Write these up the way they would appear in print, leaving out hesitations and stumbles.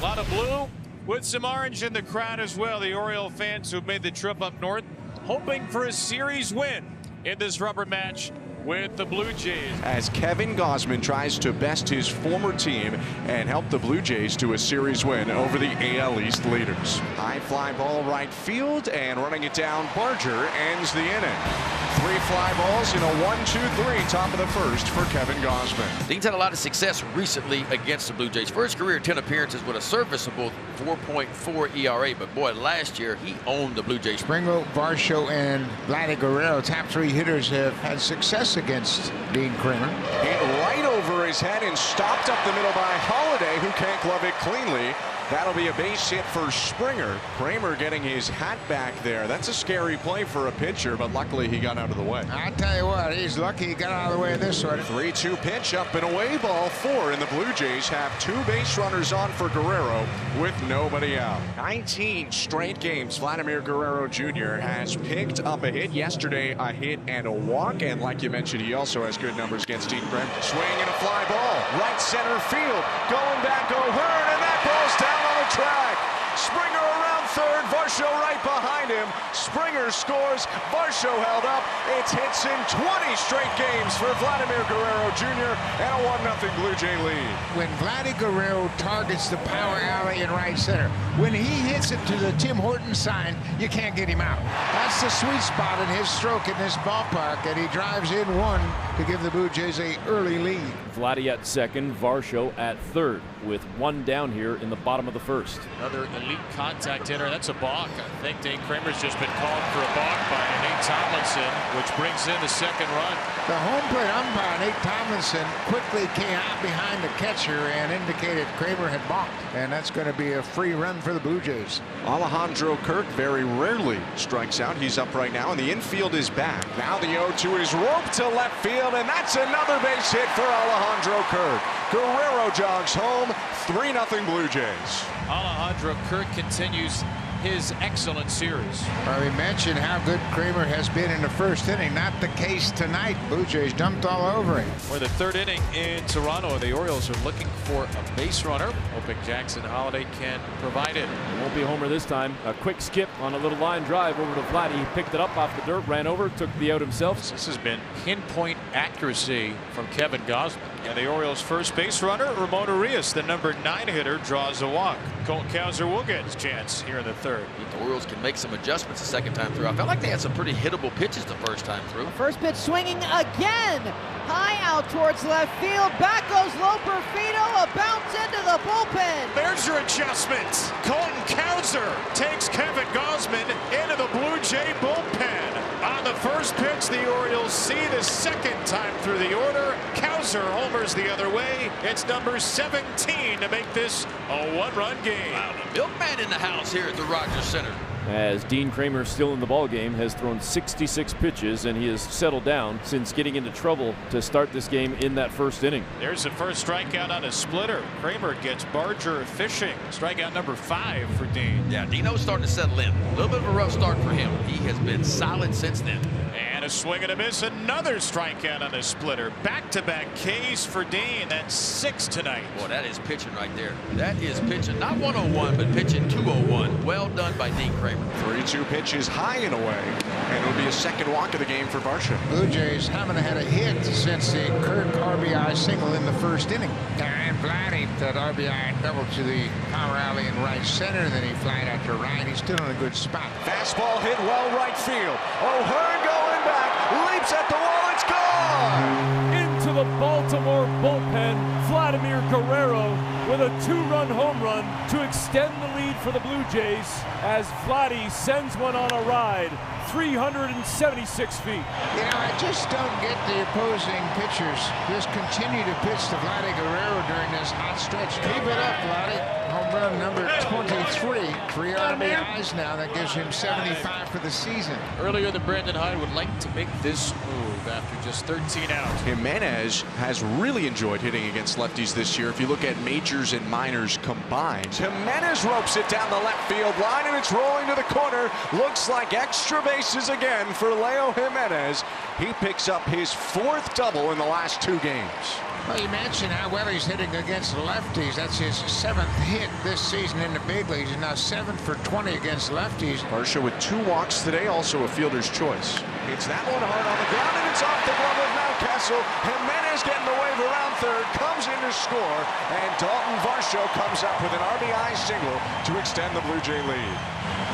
A lot of blue with some orange in the crowd as well. The Oriole fans who've made the trip up north hoping for a series win in this rubber match with the Blue Jays. As Kevin Gausman tries to best his former team and help the Blue Jays to a series win over the AL East leaders. High fly ball right field, and running it down, Barger ends the inning. 3 fly balls in a 1-2-3 top of the first for Kevin Gausman. Dean's had a lot of success recently against the Blue Jays. For his career, 10 appearances with a serviceable 4.4 ERA. But boy, last year he owned the Blue Jays. Springo, Varsho, and Vladdy Guerrero, top 3 hitters, have had success against Dean Kramer. Hit right over his head and stopped up the middle by Holiday, who can't glove it cleanly. That'll be a base hit for Springer. Kramer getting his hat back there. That's a scary play for a pitcher, but luckily he got out of the way. I tell you what, he's lucky he got out of the way of this one. 3-2 pitch, up and away, ball 4, and the Blue Jays have 2 base runners on for Guerrero with nobody out. 19 straight games. Vladimir Guerrero Jr. has picked up a hit. Yesterday, a hit and a walk, and like you mentioned, he also has good numbers against Dean Kramer. Swing and a fly ball, right center field, going back O'Hearn, and that ball's down on the track. Springer around third, Varsho right behind him. Springer scores, Varsho held up. It's hits in 20 straight games for Vladimir Guerrero Jr. and a 1-0 Blue Jay lead. When Vladdy Guerrero targets the power alley in right center, when he hits it to the Tim Horton sign, you can't get him out. That's the sweet spot in his stroke in this ballpark, and he drives in 1 to give the Blue Jays an early lead. Vladdy at second, Varsho at third, with 1 down here in the bottom of the first. Another elite contact hitter. That's a balk. I think Dane Kramer's just been called for a balk by Nate Tomlinson, which brings in the second run. The home plate umpire, Nate Tomlinson, quickly came out behind the catcher and indicated Kramer had balked. And that's going to be a free run for the Blue Jays. Alejandro Kirk very rarely strikes out. He's up right now, and the infield is back. Now the 0-2 is roped to left field, and that's another base hit for Alejandro Kirk. Guerrero jogs home, 3-0 Blue Jays. Alejandro Kirk continues his excellent series. Well, we mentioned how good Kramer has been in the first inning. Not the case tonight. Blue Jays dumped all over him. For the 3rd inning in Toronto, the Orioles are looking for a base runner, hoping Jackson Holiday can provide it. It won't be a homer this time. A quick skip on a little line drive over to Vladdy. He picked it up off the dirt, ran over, took the out himself. This has been pinpoint accuracy from Kevin Gausman. And the Orioles' first base runner, Ramon Urias, the number 9 hitter, draws a walk. Colton Cowser will get his chance here in the 3rd. The Orioles can make some adjustments the second time through. I felt like they had some pretty hittable pitches the first time through. First pitch swinging again. High out towards left field. Back goes Loper Fido. A bounce into the bullpen. There's your adjustment. Colton Cowser takes Kevin Gausman into the Blue Jay bullpen. On the first pitch, the Orioles see the second time through the order. Cowser homers the other way. It's number 17 to make this a 1-run game. Wow, the milkman in the house here at the Rogers Center. As Dean Kramer, still in the ballgame, has thrown 66 pitches, and he has settled down since getting into trouble to start this game in that first inning. There's the first strikeout on a splitter. Kramer gets Barger fishing. Strikeout number 5 for Dean. Yeah, Dino's starting to settle in. A little bit of a rough start for him. He has been solid since then. And a swing and a miss. Another strikeout on a splitter. Back-to-back Ks for Dean. That's 6 tonight. Boy, that is pitching right there. That is pitching, not 101, but pitching 201. Well done by Dean Kramer. 3-2 pitch is high and away, and it'll be a second walk of the game for Varsho. Blue Jays haven't had a hit since the Kirk RBI single in the first inning. And Vladdy, that RBI double to the power alley in right center, then he flied out to right. He's still in a good spot. Fastball hit well right field. O'Hearn going back, leaps at the wall, it's gone! Into the Baltimore bullpen, Vladimir Guerrero with a 2-run home run to extend the lead for the Blue Jays as Vladdy sends one on a ride, 376 feet. You know, I just don't get the opposing pitchers just continue to pitch to Vladdy Guerrero during this hot stretch. Keep it up, Vladdy. Home run number 23. 3 RBIs now. That gives him 75 for the season. Earlier than Brandon Hyde would like to make this move after just 13 outs. Jimenez has really enjoyed hitting against lefties this year. If you look at majors and minors combined, Jimenez ropes it down the left field line, and it's rolling to the corner. Looks like extra bases again for Leo Jimenez. He picks up his 4th double in the last 2 games. Well, you mentioned how well he's hitting against lefties. That's his 7th hit this season in the big leagues. He's now 7 for 20 against lefties. Varsho with 2 walks today, also a fielder's choice. Hits that one hard on the ground, and it's off the glove of Mountcastle. Jimenez getting the wave around third, comes in to score, and Dalton Varsho comes up with an RBI single to extend the Blue Jay lead.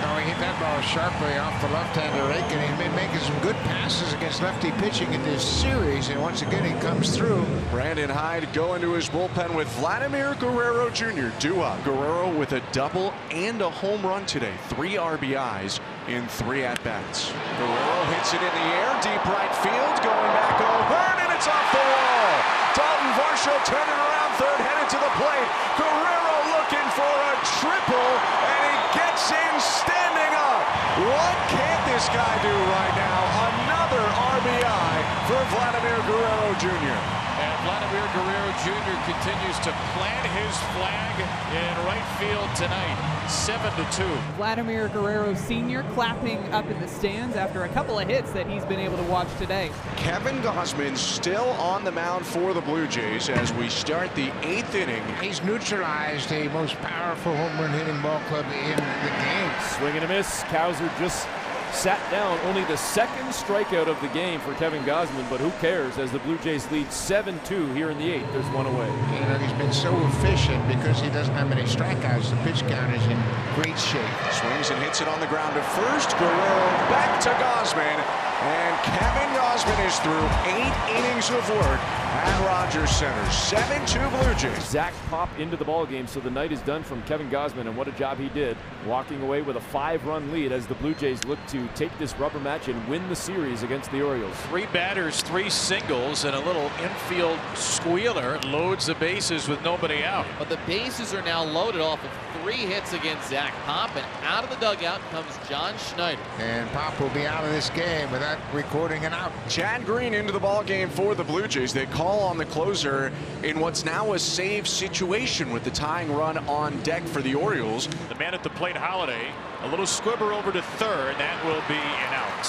No, he hit that ball sharply off the left-hander rake, and he's been making some good passes against lefty pitching in this series, and once again he comes through. Brandon Hyde going to his bullpen with Vladimir Guerrero Jr. due up. Guerrero with a double and a home run today. 3 RBIs in 3 at-bats. Guerrero hits it in the air, deep right field, going back over, and it's off the wall. Dalton Varsho turning around third, headed to the plate. Guerrero looking for a triple, and he gets in standing up. What can't this guy do right now? Another RBI for Vladimir Guerrero Jr. And Vladimir Guerrero Jr. continues to plant his flag in right field tonight. 7-2. Vladimir Guerrero Sr. clapping up in the stands after a couple of hits that he's been able to watch today. Kevin Gausman still on the mound for the Blue Jays as we start the 8th inning. He's neutralized a most powerful home run hitting ball club in the game. Swing and a miss. Cowser just sat down. Only the 2nd strikeout of the game for Kevin Gausman, but who cares as the Blue Jays lead 7-2 here in the 8th. There's one away. You know, he's been so efficient because he doesn't have many strikeouts. The pitch count is in great shape. Swings and hits it on the ground to first. Guerrero back to Gausman. And Kevin Gausman is through 8 innings of work at Rogers Center. 7-2 Blue Jays. Zach Pop into the ballgame, so the night is done from Kevin Gausman, and what a job he did, walking away with a 5-run lead as the Blue Jays look to take this rubber match and win the series against the Orioles. 3 batters, 3 singles, and a little infield squealer loads the bases with nobody out. But the bases are now loaded off of 3 hits against Zach Pop, and out of the dugout comes John Schneider. And Pop will be out of this game without recording an out. Chad Green into the ball game for the Blue Jays. They call on the closer in what's now a save situation with the tying run on deck for the Orioles. The man at the plate, Holiday, a little squibber over to third. That will be an out.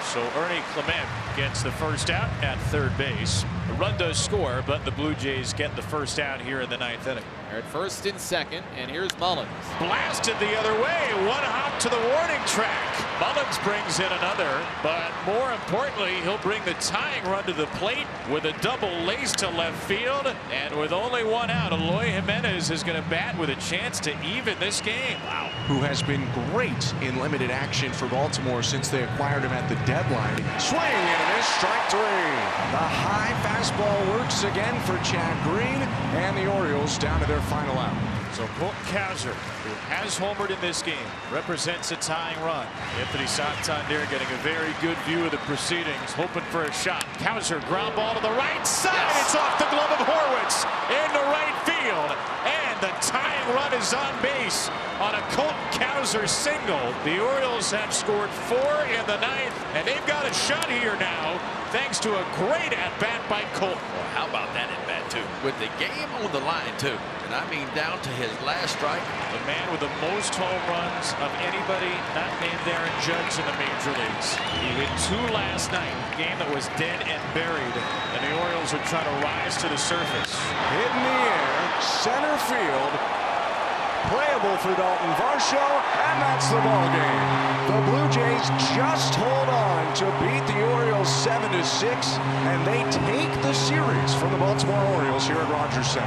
So Ernie Clement gets the first out at third base. The run does score, but the Blue Jays get the first out here in the 9th inning. They're at first and second, and here's Mullins. Blasted the other way. 1 hop to the warning track. Mullins brings in another, but more importantly, he'll bring the tying run to the plate with a double lace to left field. And with only 1 out, Eloy Jimenez is going to bat with a chance to even this game. Wow. Who has been great in limited action for Baltimore since they acquired him at the deadline. Swing and a miss, strike 3. The high fastball works again for Chad Green, and the Orioles down to their final out. So Colton Cowser, who has homered in this game, represents a tying run. Anthony Santander getting a very good view of the proceedings, hoping for a shot. Cowser, ground ball to the right side. Yes. It's off the glove of Horwitz into right field. And the tying run is on base on a Colton Cowser single. The Orioles have scored 4 in the 9th, and they've got a shot here now, thanks to a great at-bat by Colton. Well, how about that at-bat, too? With the game on the line, too. And I mean down to his last strike. The man with the most home runs of anybody not named Aaron Judge in the major leagues. He hit 2 last night, a game that was dead and buried, and the Orioles are trying to rise to the surface. Hit in the air, center field, playable for Dalton Varsho, and that's the ball game. The Blue Jays just hold on to beat the Orioles 7-6, and they take the series from the Baltimore Orioles here at Rogers Center.